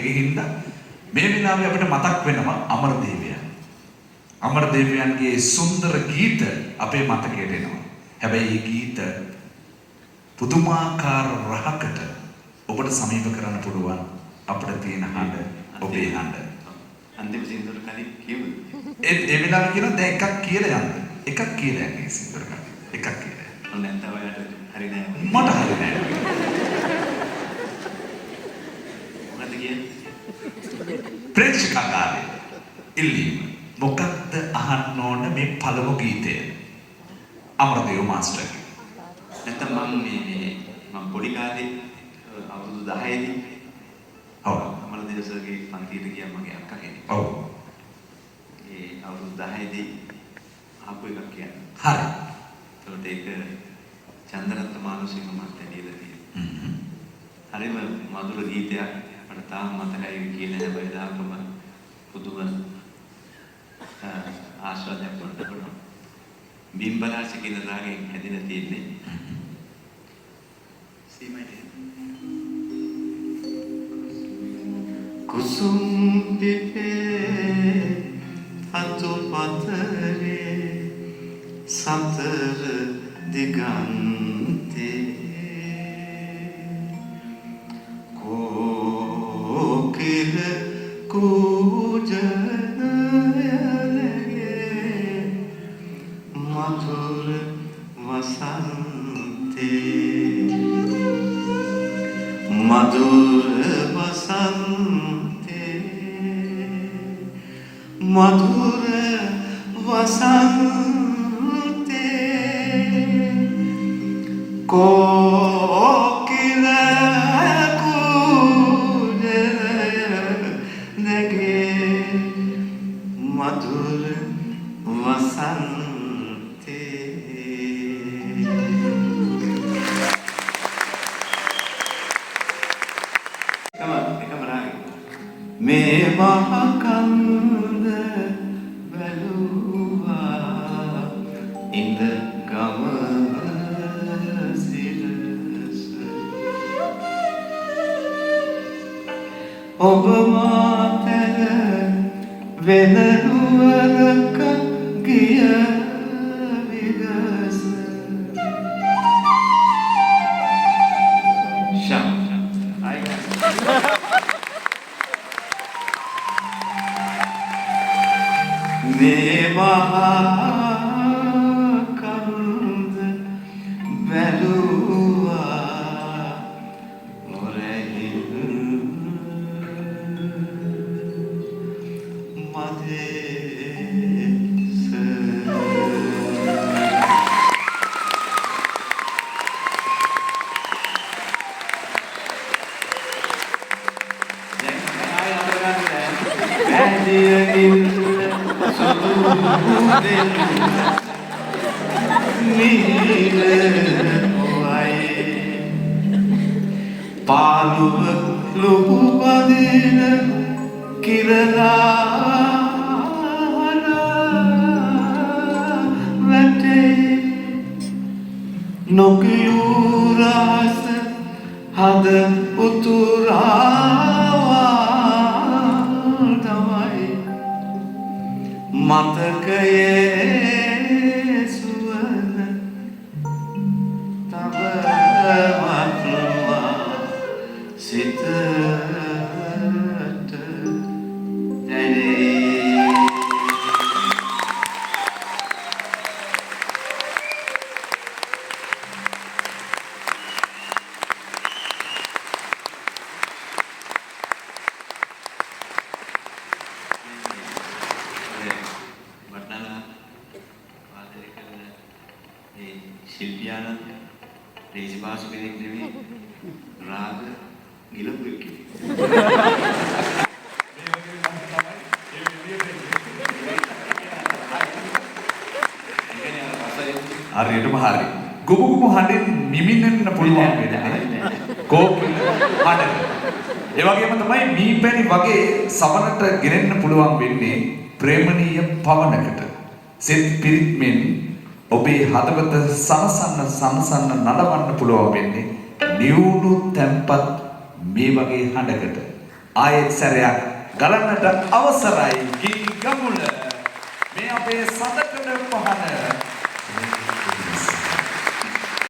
ගිහින්ද මේ විලාවේ අපිට මතක් වෙනවා අමරදේවයන්. අමරදේවයන්ගේ සුන්දර ගීත අපේ මතකයට එනවා. හැබැයි මේ ගීත පුදුමාකාර රහකට ඔබට සමීප කරන්න පුළුවන් අපිට තියෙන හඬ ඔබේ හඬ. අන්තිම සින්දුර කලින් කියමු. ඒ විලාවේ කියන දැන් එකක් කියලා යන්න. එකක් කියලා යන්නේ සින්දුර කලින්. එකක් කියලා. ඔන්න නැත්නම් ඔයාලට හරි නෑ. මට හරි නෑ. මොකද කියන්නේ? ප්‍රේක්ෂකකාරය ඉල්ලීම. මොකක්ද අහන්න ඕන මේ පළමු ගීතය? අමරදේව මාස්ටර්ගේ. නැත්නම් මම පොඩි කාලේ අවුරුදු 10 දී ඔව් අමරදේව සර්ගේ පන්තියට ගියා මගේ අක්කා කෙනෙක්. ඔව්. ඒ අවුරුදු 10 දී ආපු එකක් කියන්නේ. හරි. ඒකට ඒක චන්දරත්න මානසික මහත්තයා දීලා තියෙනවා. හරිම මధుර ගීතයක්. අපිට තාම මතකයි කියන හැබැයි දාකම පුදුම ආස්වාදයක් වුණා. බිම්බලාස කියන රාගයෙන් හැදිලා තියෙන්නේ. සීමයි. කුසුම් පිපේ අතු පතරේ සතර දිගන්තේ කෝකිල කුජනයලගේ මధుර වසන්තේ මధుර වසන්තේ මధుර වසන්තේ කෝකිල කුජනයලගේ මధుර වසන්තේ එකම රාගය මේ මහකන්ද බැලුවා ඉඳ ගම සිරස ඔබ මාතර වෙනරුවරක ගිය විගස ශම් මේ මහකන්ද බැලුවා මොරෙහිල් මදේස දැන් ආයෙ අඳුරගන්න බැඳියකින් නීල වයි පාළුව ලොකු පදින කිරලා වැටේ නොකියුරහස හද උතුරාවා තමයි මතකයේ සුවඳ තවමත්වා සිතට දැනේ. ශිල්පියානන් රේසිපාසු කෙනෙක් නෙවෙයි රාග ගිලපු කෙනෙක්. හරියටම හරි. ගොබගොබ හඬෙන් නිමිනෙන්න පුළුවන් වෙන්නේ. කෝකිල හඬ. ඒ වගේම තමයි මීපැණි වගේ සමනට ගෙනෙන්න පුළුවන් වෙන්නේ ප්‍රේමණීය පවනකට. සෙත් පිරිත් මෙන් ඔබේ හදවත සනසන්න නඩවන්න පුළුවන් වෙන්නේ නියුණු තැම්පත් මේ වගේ හඬකට. ආයෙත් සැරයක් ගලන්නට අවසරයි ගිනි ගමුල මේ අපේ සඳකඩ පහන